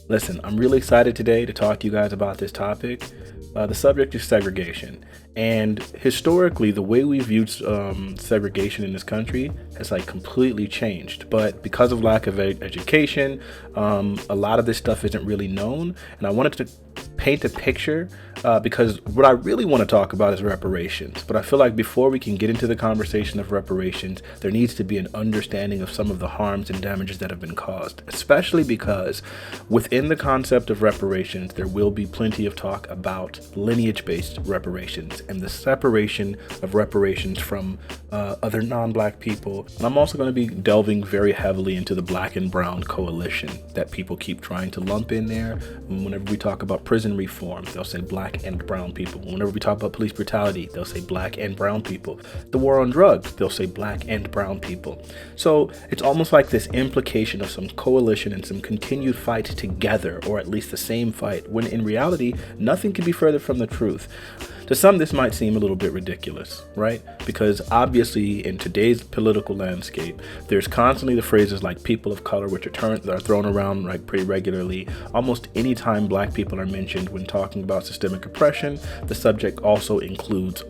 Listen, I'm really excited today to talk to you guys about this topic. The subject is segregation. And historically, the way we viewed segregation in this country has like completely changed. But because of lack of education, a lot of this stuff isn't really known. And I wanted to paint a picture because what I really want to talk about is reparations. But I feel like before we can get into the conversation of reparations, there needs to be an understanding of some of the harms and damages that have been caused, especially because within the concept of reparations, there will be plenty of talk about lineage-based reparations and the separation of reparations from other non-black people. And I'm also going to be delving very heavily into the black and brown coalition that people keep trying to lump in there. Whenever we talk about prison reform, they'll say black and brown people. Whenever we talk about police brutality, they'll say black and brown people. The war on drugs, they'll say black and brown people. So it's almost like this implication of some coalition and some continued fight together, or at least the same fight, when in reality, nothing can be further from the truth. To some, this might seem a little bit ridiculous, right? Because obviously in today's political landscape, there's constantly the phrases like people of color, which are thrown around like pretty regularly. Almost any time black people are mentioned when talking about systemic oppression, the subject also includes,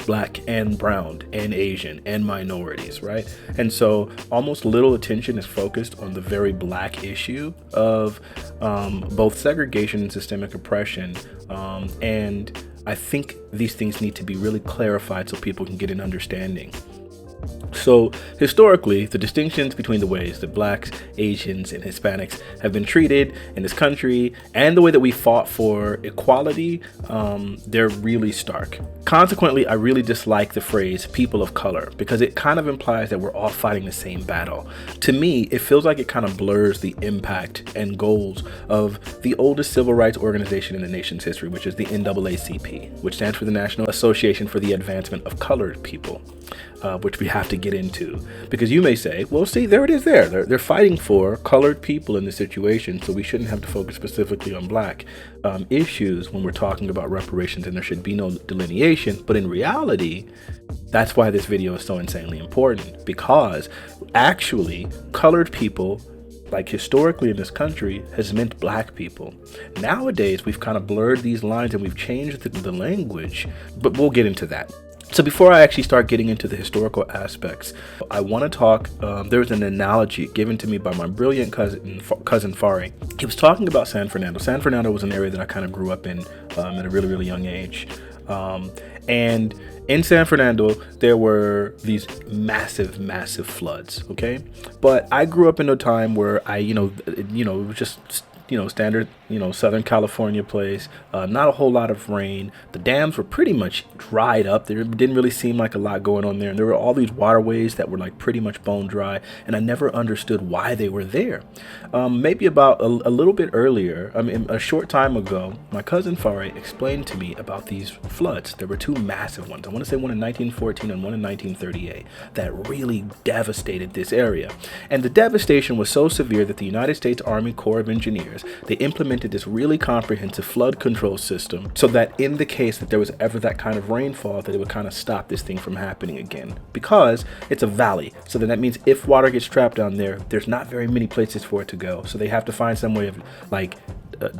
black and brown and Asian and minorities, right? And so almost little attention is focused on the very black issue of both segregation and systemic oppression. And I think these things need to be really clarified so people can get an understanding. So historically, the distinctions between the ways that blacks, Asians, and Hispanics have been treated in this country and the way that we fought for equality, they're really stark. Consequently, I really dislike the phrase people of color because it kind of implies that we're all fighting the same battle. To me, it feels like it kind of blurs the impact and goals of the oldest civil rights organization in the nation's history, which is the NAACP, which stands for the National Association for the Advancement of Colored People. Which we have to get into, because you may say, well, see, there it is there. They're fighting for colored people in this situation, so we shouldn't have to focus specifically on black issues when we're talking about reparations, and there should be no delineation. But in reality, that's why this video is so insanely important, because actually colored people, like historically in this country, has meant black people. Nowadays, we've kind of blurred these lines and we've changed the language, but we'll get into that. So before I actually start getting into the historical aspects, I want to talk, there was an analogy given to me by my brilliant cousin Fari. He was talking about San Fernando. San Fernando was an area that I kind of grew up in at a really, really young age. And in San Fernando, there were these massive, massive floods, okay? But I grew up in a time where it was just standard, Southern California place, not a whole lot of rain. The dams were pretty much dried up. There didn't really seem like a lot going on there. And there were all these waterways that were like pretty much bone dry. And I never understood why they were there. Maybe about a little bit earlier, a short time ago, my cousin Fari explained to me about these floods. There were two massive ones. I want to say one in 1914 and one in 1938 that really devastated this area. And the devastation was so severe that the United States Army Corps of Engineers, they implemented this really comprehensive flood control system so that in the case that there was ever that kind of rainfall, that it would kind of stop this thing from happening again, because it's a valley. So then that means if water gets trapped down there, there's not very many places for it to go. So they have to find some way of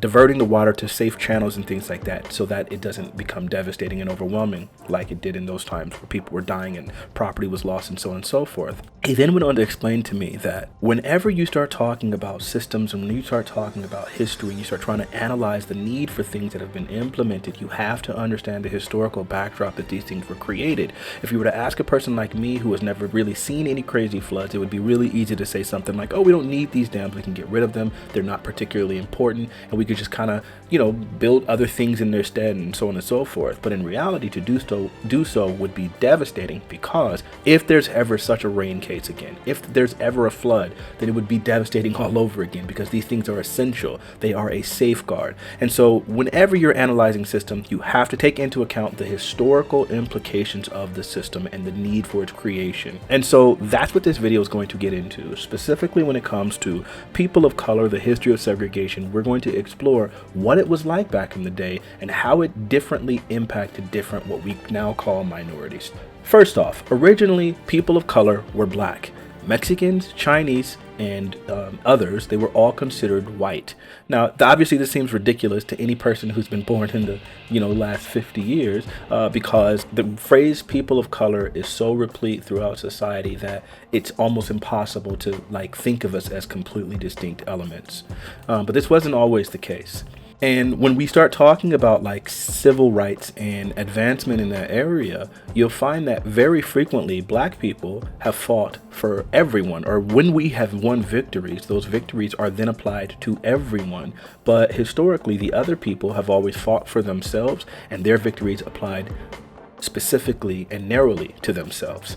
diverting the water to safe channels and things like that, so that it doesn't become devastating and overwhelming like it did in those times where people were dying and property was lost and so on and so forth. He then went on to explain to me that whenever you start talking about systems and when you start talking about history, you start trying to analyze the need for things that have been implemented, you have to understand the historical backdrop that these things were created. If you were to ask a person like me who has never really seen any crazy floods, it would be really easy to say something like, we don't need these dams, we can get rid of them, they're not particularly important, and we could just kind of, build other things in their stead and so on and so forth. But in reality, to do so would be devastating, because if there's ever such a rain case again, if there's ever a flood, then it would be devastating all over again, because these things are essential. They are a safeguard. And so whenever you're analyzing systems, you have to take into account the historical implications of the system and the need for its creation. And so that's what this video is going to get into. Specifically when it comes to people of color, the history of segregation, we're going to explore what it was like back in the day and how it differently impacted what we now call minorities. First off, originally people of color were black. Mexicans, Chinese, and others, they were all considered white. Now, obviously, this seems ridiculous to any person who's been born in the last 50 years, because the phrase "people of color" is so replete throughout society that it's almost impossible to think of us as completely distinct elements. But this wasn't always the case. And when we start talking about civil rights and advancement in that area, you'll find that very frequently black people have fought for everyone, or when we have won victories, those victories are then applied to everyone. But historically, the other people have always fought for themselves, and their victories applied specifically and narrowly to themselves.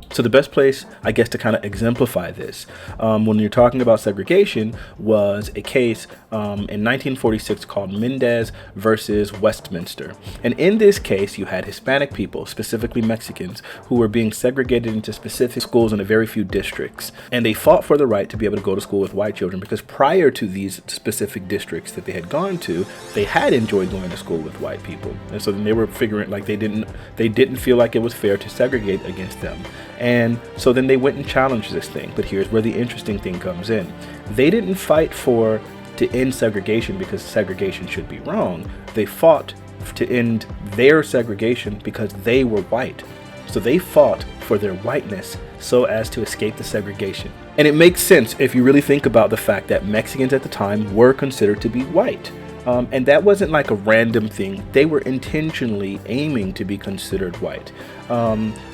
So the best place, I guess, to kind of exemplify this, when you're talking about segregation, was a case in 1946 called Mendez versus Westminster. And in this case, you had Hispanic people, specifically Mexicans, who were being segregated into specific schools in a very few districts. And they fought for the right to be able to go to school with white children, because prior to these specific districts that they had gone to, they had enjoyed going to school with white people. And so then they were figuring they didn't feel like it was fair to segregate against them. And so then they went and challenged this thing. But here's where the interesting thing comes in. They didn't fight to end segregation because segregation should be wrong. They fought to end their segregation because they were white. So they fought for their whiteness so as to escape the segregation. And it makes sense if you really think about the fact that Mexicans at the time were considered to be white. And that wasn't a random thing. They were intentionally aiming to be considered white.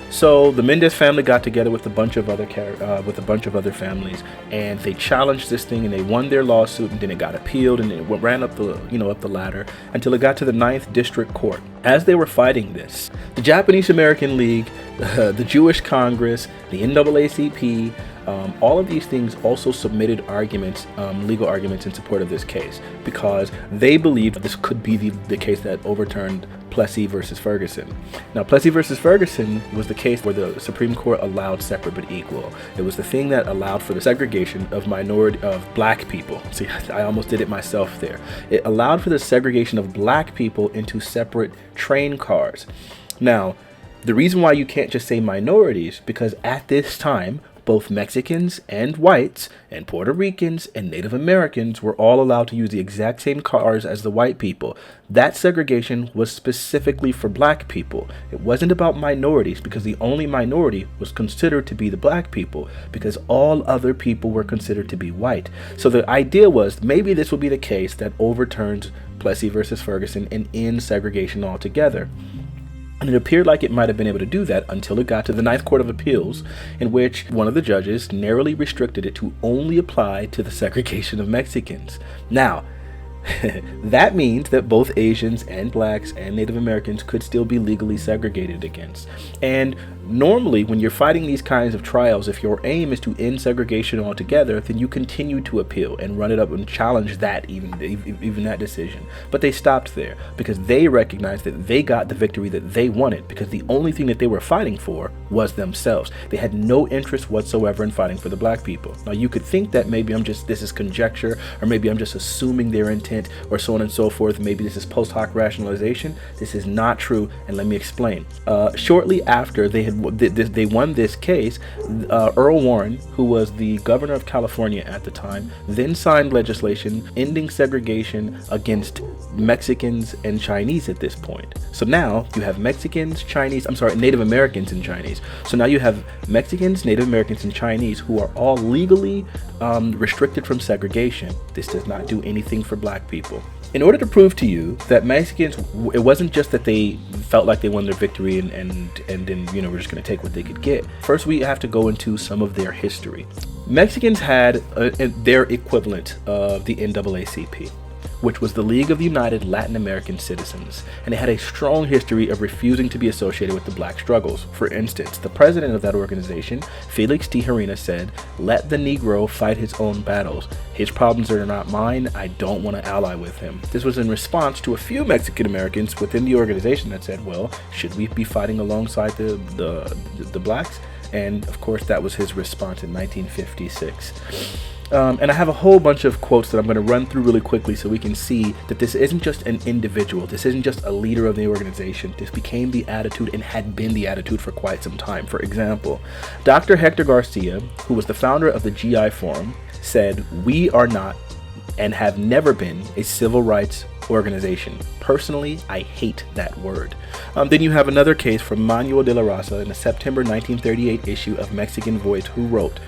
So the Mendez family got together with a bunch of other families, and they challenged this thing, and they won their lawsuit, and then it got appealed, and it ran up the ladder until it got to the 9th District Court. As they were fighting this, the Japanese American League, the Jewish Congress, the NAACP, all of these things also submitted legal arguments in support of this case, because they believed this could be the case that overturned Plessy versus Ferguson. Now, Plessy versus Ferguson was the case where the Supreme Court allowed separate but equal. It was the thing that allowed for the segregation of black people. See, I almost did it myself there. It allowed for the segregation of black people into separate train cars. Now, the reason why you can't just say minorities, because at this time, both Mexicans and whites and Puerto Ricans and Native Americans were all allowed to use the exact same cars as the white people. That segregation was specifically for black people. It wasn't about minorities, because the only minority was considered to be the black people, because all other people were considered to be white. So the idea was maybe this will be the case that overturns Plessy versus Ferguson and ends segregation altogether. And it appeared like it might have been able to do that until it got to the Ninth Court of Appeals, in which one of the judges narrowly restricted it to only apply to the segregation of Mexicans. Now, that means that both Asians and blacks and Native Americans could still be legally segregated against. And normally, when you're fighting these kinds of trials, if your aim is to end segregation altogether, then you continue to appeal and run it up and challenge that, even that decision. But they stopped there because they recognized that they got the victory that they wanted, because the only thing that they were fighting for was themselves. They had no interest whatsoever in fighting for the black people. Now, you could think that maybe this is conjecture, or maybe I'm just assuming their intent, or so on and so forth. Maybe this is post hoc rationalization. This is not true, and let me explain. Shortly after they won this case, Earl Warren, who was the governor of California at the time, then signed legislation ending segregation against Mexicans and Chinese at this point. So now you have Native Americans and Chinese. So now you have Mexicans, Native Americans, and Chinese who are all legally restricted from segregation. This does not do anything for black people. In order to prove to you that Mexicans, it wasn't just that they felt like they won their victory and then we're just going to take what they could get. First, we have to go into some of their history. Mexicans had their equivalent of the NAACP, which was the League of the United Latin American Citizens, and it had a strong history of refusing to be associated with the black struggles. For instance, the president of that organization, Felix Tijerina, said, "Let the Negro fight his own battles. His problems are not mine. I don't want to ally with him." This was in response to a few Mexican Americans within the organization that said, well, should we be fighting alongside the blacks? And of course, that was his response in 1956. And I have a whole bunch of quotes that I'm going to run through really quickly so we can see that this isn't just an individual. This isn't just a leader of the organization. This became the attitude and had been the attitude for quite some time. For example, Dr. Hector Garcia, who was the founder of the GI Forum, said, "We are not and have never been a civil rights organization. Personally, I hate that word." Then you have another case from Manuel de la Raza in a September 1938 issue of Mexican Voice, who wrote,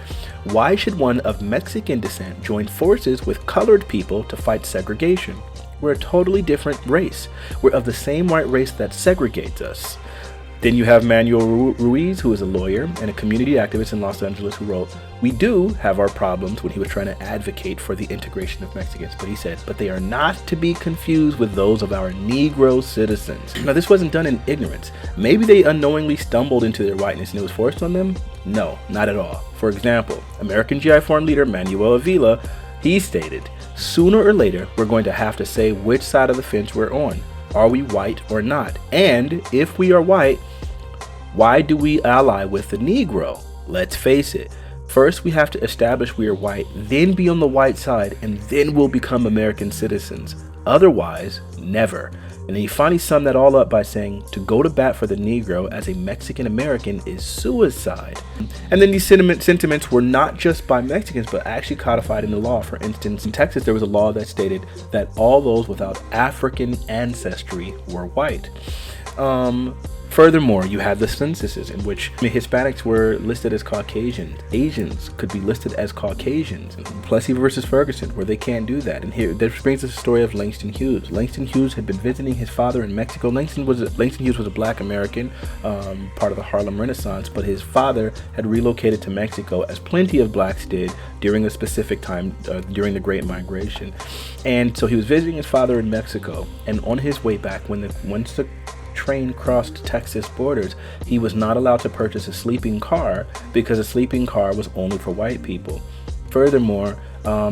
"Why should one of Mexican descent join forces with colored people to fight segregation? We're a totally different race. We're of the same white race that segregates us." Then you have Manuel Ruiz, who is a lawyer and a community activist in Los Angeles, who wrote, "We do have our problems," when he was trying to advocate for the integration of Mexicans. But he said, "But they are not to be confused with those of our Negro citizens." Now, this wasn't done in ignorance. Maybe they unknowingly stumbled into their whiteness and it was forced on them? No, not at all. For example, American GI Forum leader Manuel Avila, he stated, "Sooner or later, we're going to have to say which side of the fence we're on. Are we white or not? And if we are white, why do we ally with the Negro? Let's face it. First, we have to establish we are white, then be on the white side, and then we'll become American citizens. Otherwise, never." And then he finally summed that all up by saying, "To go to bat for the Negro as a Mexican American is suicide." And then these sentiments were not just by Mexicans, but actually codified in the law. For instance, in Texas, there was a law that stated that all those without African ancestry were white. Furthermore, you have the censuses in which Hispanics were listed as Caucasians. Asians could be listed as Caucasians. Plessy versus Ferguson, where they can't do that. And here, this brings us the story of Langston Hughes. Langston Hughes had been visiting his father in Mexico. Langston Hughes was a black American, part of the Harlem Renaissance, but his father had relocated to Mexico, as plenty of blacks did during a specific time, during the Great Migration. And so he was visiting his father in Mexico, and on his way back, once the train crossed Texas borders, he was not allowed to purchase a sleeping car because a sleeping car was only for white people. Furthermore,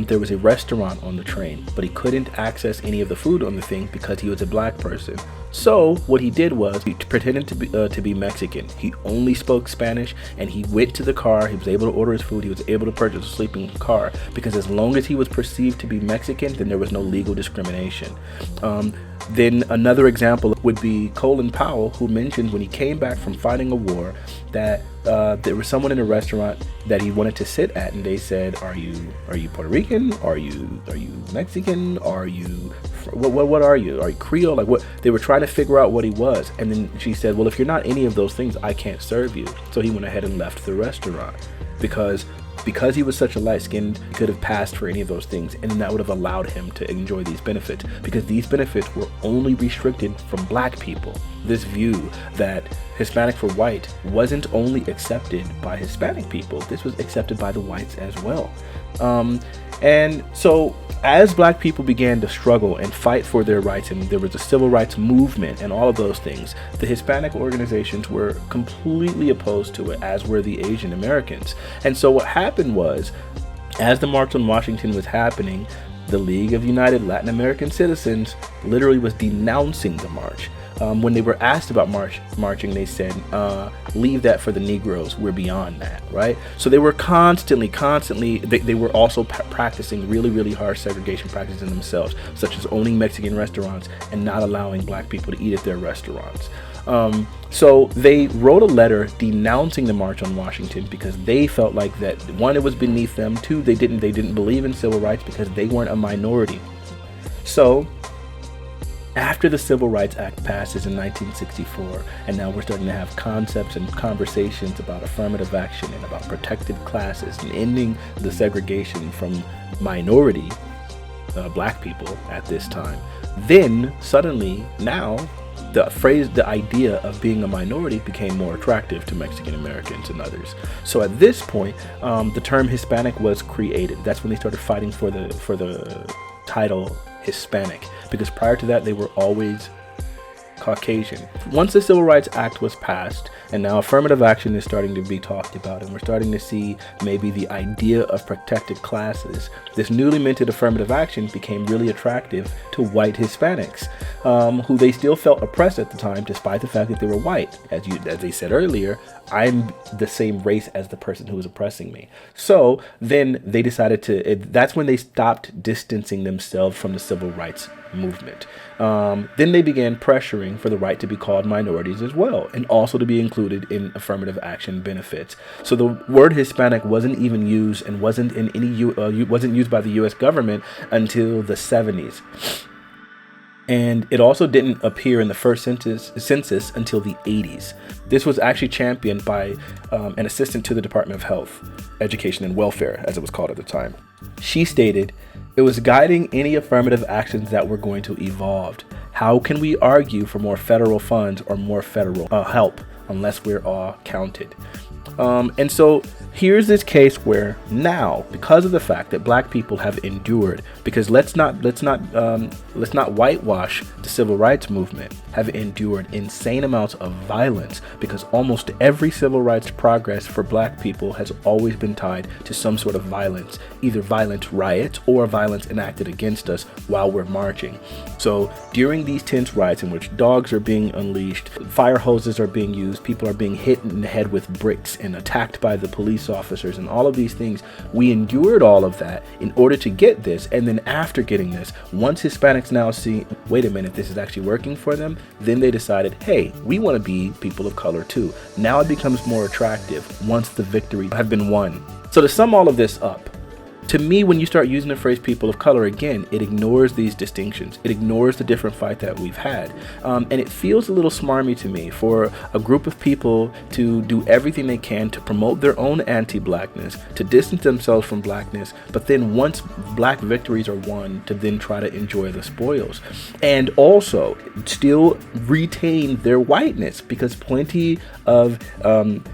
there was a restaurant on the train, but he couldn't access any of the food on the thing because he was a black person. So what he did was he pretended to be Mexican. He only spoke Spanish, and he went to the car. He was able to order his food. He was able to purchase a sleeping car because as long as he was perceived to be Mexican, then there was no legal discrimination. Then another example would be Colin Powell, who mentioned when he came back from fighting a war that there was someone in a restaurant that he wanted to sit at, and they said, "Are you Puerto Rican? Are you Mexican? Are you what are you? Are you Creole?" Like what they were trying to figure out what he was, and then she said, "Well, if you're not any of those things, I can't serve you." So he went ahead and left the restaurant because he was such a light-skinned, he could have passed for any of those things, and then that would have allowed him to enjoy these benefits, because these benefits were only restricted from black people. This view that Hispanics were white wasn't only accepted by Hispanic people, this was accepted by the whites as well. And so as black people began to struggle and fight for their rights, and there was a civil rights movement and all of those things, the Hispanic organizations were completely opposed to it, as were the Asian Americans. And so what happened was, as the March on Washington was happening, the League of United Latin American Citizens literally was denouncing the march. When they were asked about marching, they said, "Leave that for the Negroes. We're beyond that," right? So they were constantly, they were also practicing really harsh segregation practices in themselves, such as owning Mexican restaurants and not allowing black people to eat at their restaurants. So they wrote a letter denouncing the March on Washington because they felt like that, one, it was beneath them, two, they didn't believe in civil rights because they weren't a minority. So after the Civil Rights Act passes in 1964, and now we're starting to have concepts and conversations about affirmative action and about protected classes and ending the segregation from minority black people at this time, then suddenly now the idea of being a minority became more attractive to Mexican Americans and others. So at this point, the term Hispanic was created. That's when they started fighting for the title Hispanic, because prior to that they were always Caucasian. Once the Civil Rights Act was passed, and now affirmative action is starting to be talked about, and we're starting to see maybe the idea of protected classes, this newly minted affirmative action became really attractive to white Hispanics, who they still felt oppressed at the time, despite the fact that they were white. As they said earlier, I'm the same race as the person who is oppressing me. So then they decided that's when they stopped distancing themselves from the civil rights movement. Then they began pressuring for the right to be called minorities as well, and also to be included in affirmative action benefits. So the word Hispanic wasn't even used, and wasn't used by the U.S. government until the 70s. And it also didn't appear in the first census until the 80s. This was actually championed by an assistant to the Department of Health, Education and Welfare, as it was called at the time. She stated, "It was guiding any affirmative actions that were going to evolve. How can we argue for more federal funds or more federal help unless we're all counted?" And so here's this case where now, because of the fact that black people have endured, because let's not whitewash the civil rights movement, have endured insane amounts of violence, because almost every civil rights progress for black people has always been tied to some sort of violence, either violent riots or violence enacted against us while we're marching. So during these tense riots in which dogs are being unleashed, fire hoses are being used, people are being hit in the head with bricks and attacked by the police officers, and all of these things, we endured all of that in order to get this. And then after getting this, once Hispanics now see, wait a minute, this is actually working for them, then they decided, hey, we want to be people of color too. Now it becomes more attractive once the victories have been won. So to sum all of this up, to me, when you start using the phrase people of color again, it ignores these distinctions. It ignores the different fight that we've had. And it feels a little smarmy to me for a group of people to do everything they can to promote their own anti-blackness, to distance themselves from blackness, but then once black victories are won, to then try to enjoy the spoils. And also still retain their whiteness, because plenty of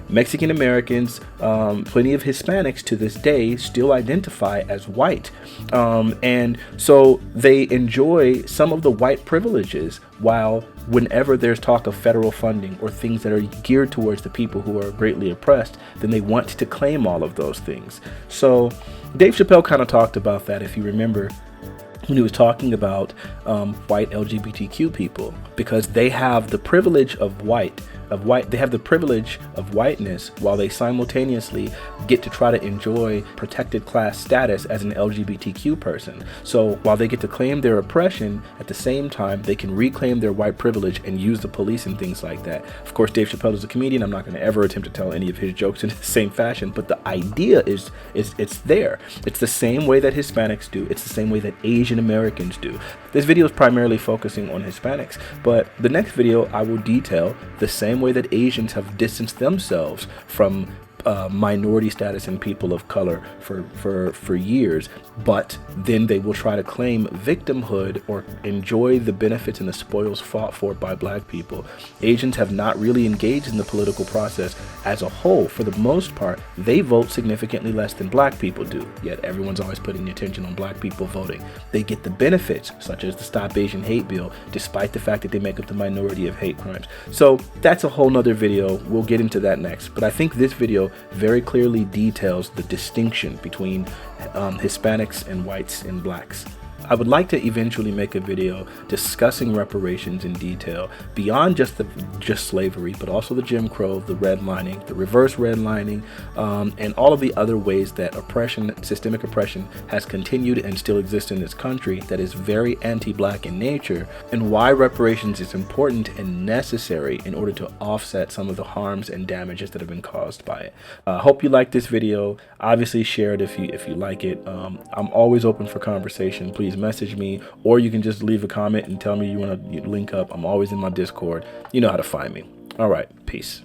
Mexican Americans, plenty of Hispanics to this day still identify as white, and so they enjoy some of the white privileges, while whenever there's talk of federal funding or things that are geared towards the people who are greatly oppressed, then they want to claim all of those things. So Dave Chappelle kind of talked about that, if you remember, when he was talking about white LGBTQ people, because they have the privilege of they have the privilege of whiteness, while they simultaneously get to try to enjoy protected class status as an LGBTQ person. So while they get to claim their oppression, at the same time they can reclaim their white privilege and use the police and things like that. Of course, Dave Chappelle is a comedian. I'm not going to ever attempt to tell any of his jokes in the same fashion, but the idea is it's there. It's the same way that Hispanics do. It's the same way that Asian Americans do. This video is primarily focusing on Hispanics, but the next video I will detail the same way that Asians have distanced themselves from minority status and people of color for years, but then they will try to claim victimhood or enjoy the benefits and the spoils fought for by black people. Asians have not really engaged in the political process as a whole. For the most part, they vote significantly less than black people do, yet everyone's always putting the attention on black people voting. They get the benefits, such as the Stop Asian Hate Bill, despite the fact that they make up the minority of hate crimes. So that's a whole nother video. We'll get into that next, but I think this video very clearly details the distinction between Hispanics and whites and blacks. I would like to eventually make a video discussing reparations in detail, beyond just slavery, but also the Jim Crow, the redlining, the reverse redlining, and all of the other ways that systemic oppression has continued and still exists in this country that is very anti-black in nature, and why reparations is important and necessary in order to offset some of the harms and damages that have been caused by it. Hope you like this video. Obviously share it if you like it. I'm always open for conversation. Please message me, or you can just leave a comment and tell me you want to link up. I'm always in my Discord. You know how to find me. All right, peace.